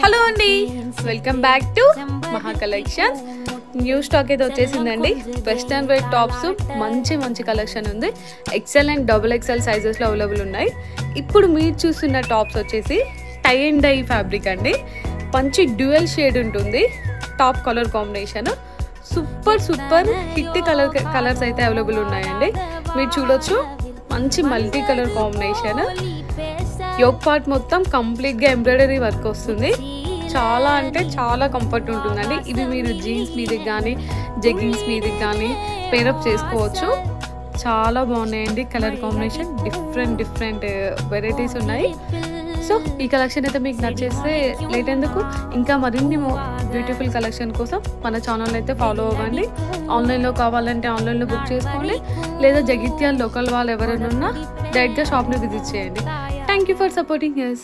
Hello అండి, welcome back to Maha collections. New stock అయితే వచ్చేసిందండి. వెస్టర్న్ వేర్ టాప్స్ మంచి కలెక్షన్ ఉంది. ఎక్సెల్ అండ్ డబుల్ ఎక్సెల్ సైజెస్లో అవైలబుల్ ఉన్నాయి. ఇప్పుడు మీరు చూస్తున్న టాప్స్ వచ్చేసి టై అండ్ డై ఫ్యాబ్రిక్ అండి. మంచి డ్యూయల్ షేడ్ ఉంటుంది. Top colour combination super hit colours అయితే అవైలబుల్ ఉన్నాయండి. మీరు చూడొచ్చు, మంచి multi colour combination. Yoke part మొత్తం కంప్లీట్గా ఎంబ్రాయిడరీ వర్క్ వస్తుంది. చాలా అంటే చాలా కంఫర్ట్ ఉంటుందండి. ఇవి మీరు జీన్స్ మీదకి కానీ జెగ్గింగ్స్ మీదకి కానీ పేరప్ చేసుకోవచ్చు. చాలా బాగున్నాయండి. కలర్ కాంబినేషన్ డిఫరెంట్ వెరైటీస్ ఉన్నాయి. సో ఈ కలెక్షన్ అయితే మీకు నచ్చేస్తే లేట్ ఎందుకు, ఇంకా మరిన్ని బ్యూటిఫుల్ కలెక్షన్ కోసం మన ఛానల్ అయితే ఫాలో అవ్వండి. ఆన్లైన్లో కావాలంటే ఆన్లైన్లో బుక్ చేసుకోండి, లేదా జగిత్యాల లోకల్ వాళ్ళు ఎవరైనా ఉన్నా డైరెక్ట్గా షాప్ని విజిట్ చేయండి. Thank you for supporting us.